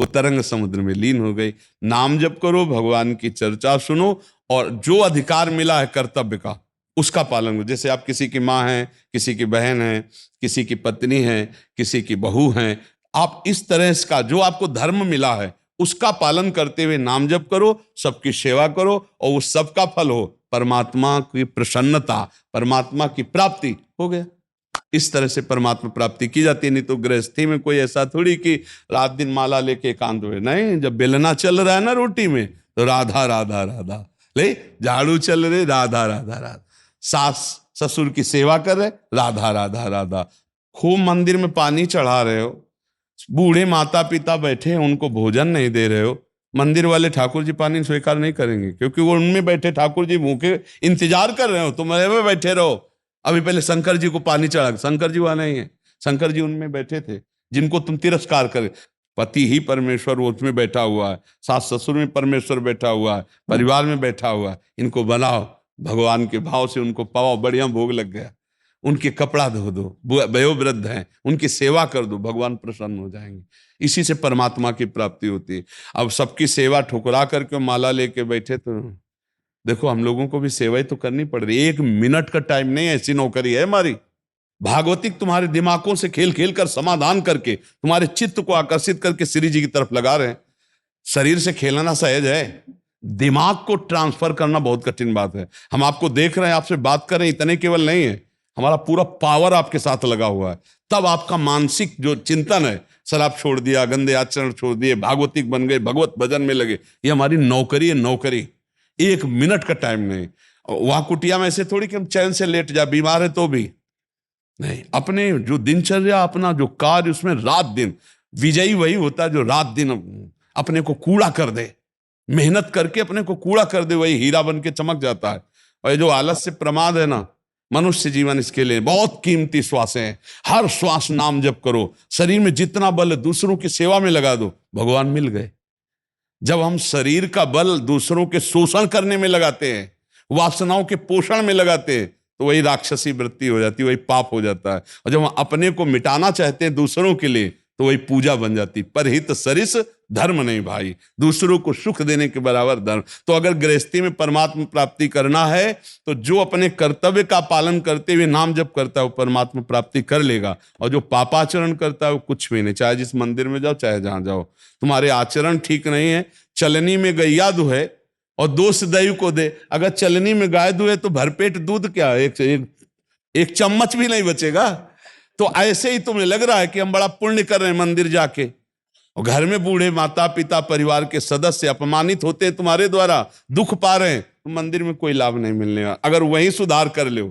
वो तरंग समुद्र में लीन हो गई। नाम जप करो, भगवान की चर्चा सुनो, और जो अधिकार मिला है कर्तव्य का उसका पालन करो। जैसे आप किसी की माँ हैं, किसी की बहन है, किसी की पत्नी है, किसी की बहू है, आप इस तरह का जो आपको धर्म मिला है उसका पालन करते हुए नाम जप करो, सबकी सेवा करो, और उस सबका फल हो परमात्मा की प्रसन्नता, परमात्मा की प्राप्ति। हो गया। इस तरह से परमात्मा प्राप्ति की जाती है। नहीं तो गृहस्थी में कोई ऐसा थोड़ी कि रात दिन माला लेके एकांत हुए, नहीं। जब बेलना चल रहा है ना रोटी में, तो राधा राधा राधा, ले झाड़ू चल रहे, राधा राधा राधा, सास ससुर की सेवा कर रहे, राधा राधा राधा, खूब मंदिर में पानी चढ़ा रहे हो, बूढ़े माता पिता बैठे हैं उनको भोजन नहीं दे रहे हो, मंदिर वाले ठाकुर जी पानी स्वीकार नहीं करेंगे, क्योंकि वो उनमें बैठे ठाकुर जी भूखे इंतजार कर रहे हो, तुम में बैठे रहो। अभी पहले शंकर जी को पानी चढ़ा, शंकर जी वहां नहीं है, शंकर जी उनमें बैठे थे जिनको तुम तिरस्कार करे। पति ही परमेश्वर वो उसमें बैठा हुआ है, सास ससुर में परमेश्वर बैठा हुआ है, परिवार में बैठा हुआ है, इनको बनाओ भगवान के भाव से, उनको पाओ, बढ़िया भोग लग गया। उनके कपड़ा धो दो, वयोवृद्ध हैं उनकी सेवा कर दो, भगवान प्रसन्न हो जाएंगे। इसी से परमात्मा की प्राप्ति होती है। अब सबकी सेवा ठुकरा करके माला लेके बैठे, तो देखो हम लोगों को भी सेवा ही तो करनी पड़ रही है। 1 मिनट का टाइम नहीं है, ऐसी नौकरी है हमारी। भागवतिक तुम्हारे दिमागों से खेल खेल कर समाधान करके तुम्हारे चित्त को आकर्षित करके श्री जी की तरफ लगा रहे हैं। शरीर से खेलना सहज है, दिमाग को ट्रांसफर करना बहुत कठिन बात है। हम आपको देख रहे हैं, आपसे बात कर रहे हैं, इतने केवल नहीं है, हमारा पूरा पावर आपके साथ लगा हुआ है। तब आपका मानसिक जो चिंतन है, शराब छोड़ दिया, गंदे आचरण छोड़ दिए, भागवतिक बन गए, भगवत भजन में लगे, ये हमारी नौकरी है, नौकरी। 1 मिनट का टाइम नहीं। वहां कुटिया में ऐसे थोड़ी कि हम चैन से लेट जाए, बीमार है तो भी नहीं। अपने जो दिनचर्या, अपना जो कार्य, उसमें रात दिन, विजयी वही होता है जो रात दिन अपने को कूड़ा कर दे, मेहनत करके अपने को कूड़ा कर दे, वही हीरा बन के चमक जाता है। और ये जो आलस से प्रमाद है ना, मनुष्य जीवन इसके लिए बहुत कीमती श्वास है। हर श्वास नाम जप करो, शरीर में जितना बल है दूसरों की सेवा में लगा दो, भगवान मिल गए। जब हम शरीर का बल दूसरों के शोषण करने में लगाते हैं, वासनाओं के पोषण में लगाते हैं, तो वही राक्षसी वृत्ति हो जाती है, वही पाप हो जाता है। और जब हम अपने को मिटाना चाहते हैं दूसरों के लिए, तो वही पूजा बन जाती। परहित सरिस धर्म नहीं भाई, दूसरों को सुख देने के बराबर धर्म। तो अगर गृहस्थी में परमात्मा प्राप्ति करना है, तो जो अपने कर्तव्य का पालन करते हुए नाम जप करता है वो परमात्मा प्राप्ति कर लेगा। और जो पापाचरण करता है वो कुछ भी नहीं, चाहे जिस मंदिर में जाओ, चाहे जहां जाओ, तुम्हारे आचरण ठीक नहीं है। चलनी में गैया दुहे और दोष दैव को दे। अगर चलनी में गाय दुहे तो भरपेट दूध क्या, एक चम्मच भी नहीं बचेगा। तो ऐसे ही तुम्हें लग रहा है कि हम बड़ा पुण्य कर रहे हैं मंदिर जाके, और घर में बूढ़े माता पिता परिवार के सदस्य अपमानित होते हैं तुम्हारे द्वारा, दुख पा रहे हैं, तो मंदिर में कोई लाभ नहीं मिलने वाला। अगर वही सुधार कर लो